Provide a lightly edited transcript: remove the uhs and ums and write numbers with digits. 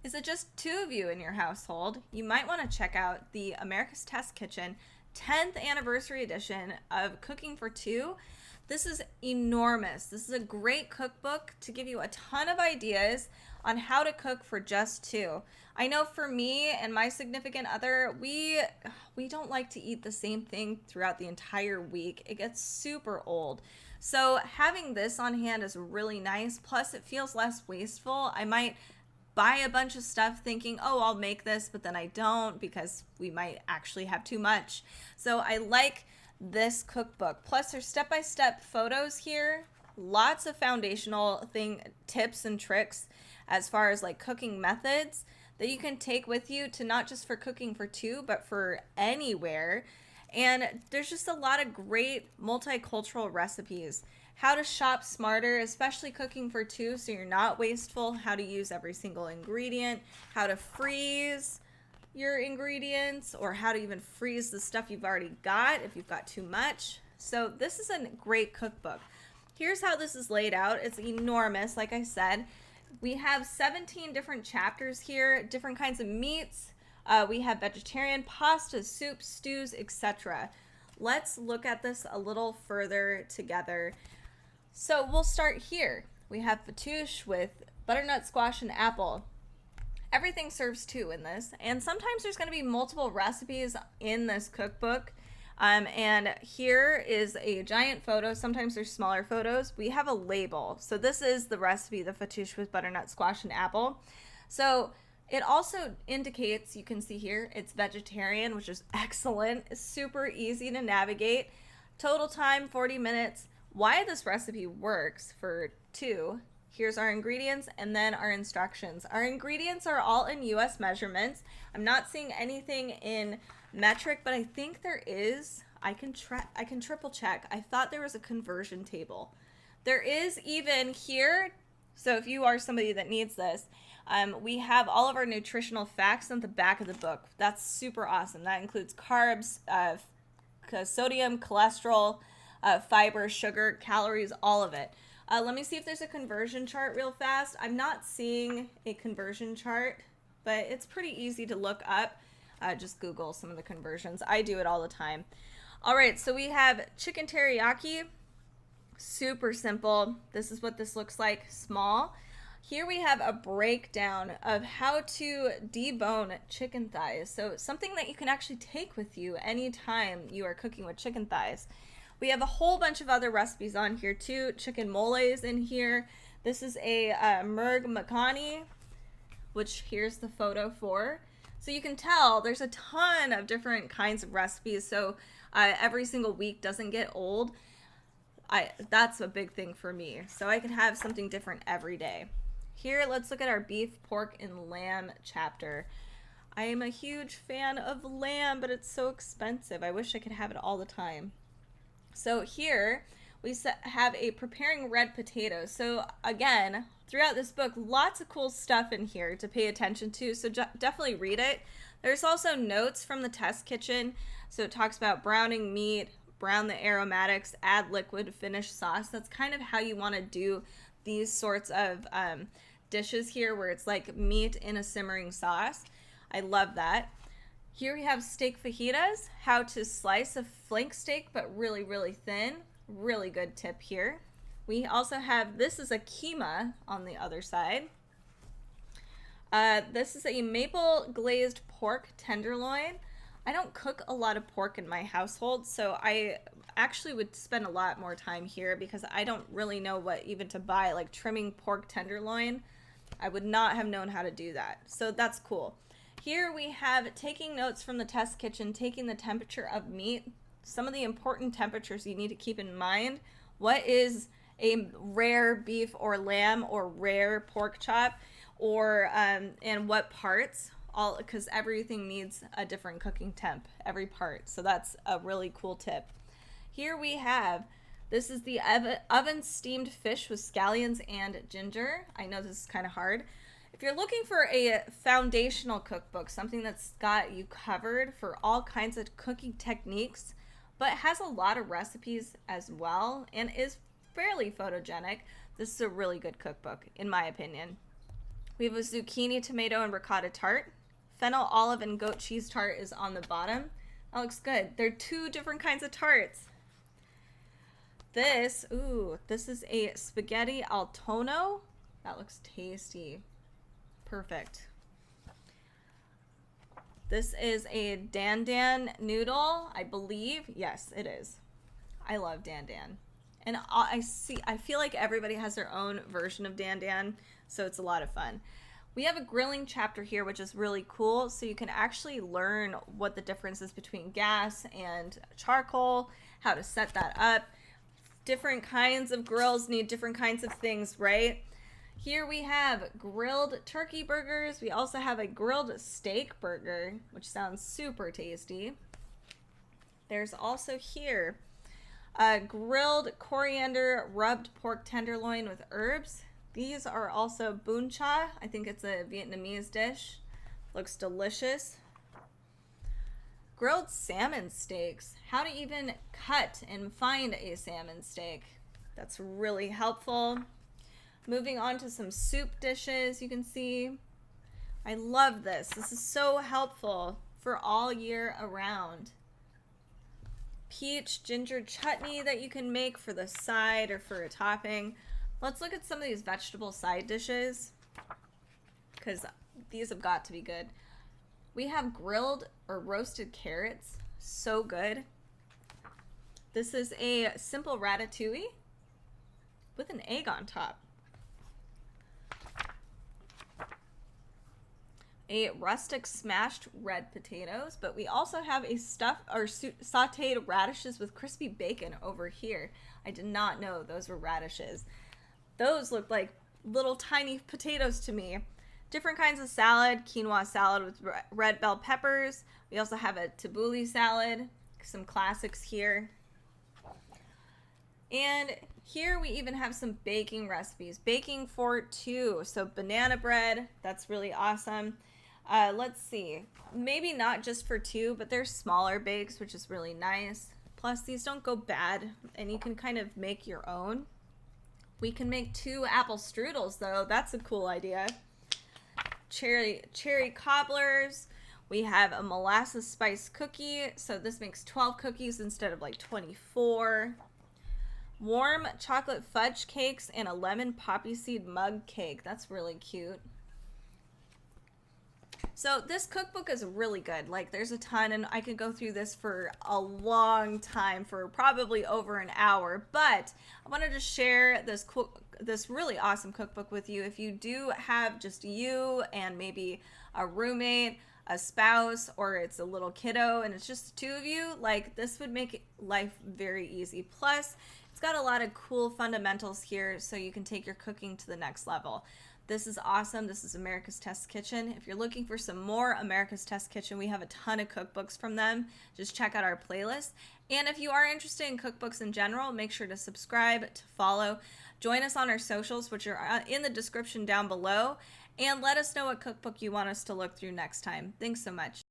Is it just two of you in your household? You might want to check out the America's Test Kitchen 10th anniversary edition of Cooking for Two. This is enormous. This is a great cookbook to give you a ton of ideas on how to cook for just two. I know for me and my significant other, we don't like to eat the same thing throughout the entire week. It gets super old. So having this on hand is really nice. Plus it feels less wasteful. I might buy a bunch of stuff thinking, oh, I'll make this, but then I don't because we might actually have too much. So I like this cookbook. Plus there's step-by-step photos here, lots of foundational tips and tricks as far as like cooking methods that you can take with you to not just for cooking for two, but for anywhere. And there's just a lot of great multicultural recipes. How to shop smarter, especially cooking for two so you're not wasteful, how to use every single ingredient, how to freeze your ingredients, or how to even freeze the stuff you've already got if you've got too much. So this is a great cookbook. Here's how this is laid out. It's enormous, like I said. We have 17 different chapters here, different kinds of meats. We have vegetarian, pasta, soups, stews, etc. Let's look at this a little further together. So we'll start here. We have fattoush with butternut squash and apple. Everything serves two in this, and sometimes there's going to be multiple recipes in this cookbook. And here is a giant photo. Sometimes there's smaller photos. We have a label. So this is the recipe, the fattoush with butternut squash and apple. So it also indicates, you can see here, it's vegetarian, which is excellent. It's super easy to navigate. Total time, 40 minutes. Why this recipe works for two, here's our ingredients and then our instructions. Our ingredients are all in US measurements. I'm not seeing anything in metric, but I think there is. I can triple check. I thought there was a conversion table. There is even here. So if you are somebody that needs this, we have all of our nutritional facts on the back of the book. That's super awesome. That includes carbs, sodium, cholesterol, fiber, sugar, calories, all of it. Let me see if there's a conversion chart real fast. I'm not seeing a conversion chart, but it's pretty easy to look up. Just Google some of the conversions. I do it all the time. All right, so we have chicken teriyaki. Super simple. This is what this looks like, small. Here we have a breakdown of how to debone chicken thighs. So something that you can actually take with you anytime you are cooking with chicken thighs. We have a whole bunch of other recipes on here too. Chicken mole is in here. This is a merg makhani, which here's the photo for. So you can tell there's a ton of different kinds of recipes. So every single week doesn't get old. That's a big thing for me. So I can have something different every day. Here, let's look at our beef, pork, and lamb chapter. I am a huge fan of lamb, but it's so expensive. I wish I could have it all the time. So here we have a preparing red potato. So again, throughout this book, lots of cool stuff in here to pay attention to. So definitely read it. There's also notes from the test kitchen. So it talks about browning meat, brown the aromatics, add liquid, finish sauce. That's kind of how you want to do these sorts of dishes here, where it's like meat in a simmering sauce. I love that. Here we have steak fajitas, how to slice a flank steak, but really, really thin. Really good tip here. We also have, this is a keema on the other side. This is a maple glazed pork tenderloin. I don't cook a lot of pork in my household, so I actually would spend a lot more time here because I don't really know what even to buy, like trimming pork tenderloin. I would not have known how to do that. So that's cool. Here we have taking notes from the test kitchen, taking the temperature of meat, some of the important temperatures you need to keep in mind. What is a rare beef or lamb or rare pork chop, or and what parts? All, because everything needs a different cooking temp, every part. So that's a really cool tip. Here we have, this is the oven steamed fish with scallions and ginger. I know this is kind of hard. If you're looking for a foundational cookbook, something that's got you covered for all kinds of cooking techniques, but has a lot of recipes as well and is fairly photogenic, this is a really good cookbook, in my opinion. We have a zucchini, tomato, and ricotta tart. Fennel, olive, and goat cheese tart is on the bottom. That looks good. They're 2 different kinds of tarts. This is a spaghetti al tonno. That looks tasty. Perfect. This is a dandan noodle, I believe. Yes, it is. I love dandan. And I feel like everybody has their own version of dandan, so it's a lot of fun. We have a grilling chapter here, which is really cool. So you can actually learn what the difference is between gas and charcoal, how to set that up. Different kinds of grills need different kinds of things, right? Here we have grilled turkey burgers. We also have a grilled steak burger, which sounds super tasty. There's also here a grilled coriander rubbed pork tenderloin with herbs. These are also bún cha. I think it's a Vietnamese dish. Looks delicious. Grilled salmon steaks. How to even cut and find a salmon steak. That's really helpful. Moving on to some soup dishes, you can see. I love this. This is so helpful for all year around. Peach ginger chutney that you can make for the side or for a topping. Let's look at some of these vegetable side dishes because these have got to be good. We have grilled or roasted carrots. So good. This is a simple ratatouille with an egg on top. A rustic smashed red potatoes, but we also have a stuffed or sauteed radishes with crispy bacon over here. I did not know those were radishes. Those look like little tiny potatoes to me. Different kinds of salad, quinoa salad with red bell peppers. We also have a tabbouleh salad, some classics here. And here we even have some baking recipes. Baking for 2, so banana bread, that's really awesome. Let's see, maybe not just for 2, but they're smaller bakes, which is really nice. Plus these don't go bad and you can kind of make your own. We can make 2 apple strudels though, that's a cool idea. Cherry cobblers. We have a molasses spice cookie, so this makes 12 cookies instead of like 24. Warm chocolate fudge cakes and a lemon poppy seed mug cake. That's really cute. So this cookbook is really good. Like there's a ton, and I could go through this for a long time, for probably over an hour, but I wanted to share this really awesome cookbook with you. If you do have just you and maybe a roommate, a spouse, or it's a little kiddo and it's just the 2 of you, like this would make life very easy. Plus it's got a lot of cool fundamentals here so you can take your cooking to the next level. This is awesome. This is America's Test Kitchen. If you're looking for some more America's Test Kitchen, we have a ton of cookbooks from them. Just check out our playlist. And if you are interested in cookbooks in general, make sure to subscribe, to follow. Join us on our socials, which are in the description down below. And let us know what cookbook you want us to look through next time. Thanks so much.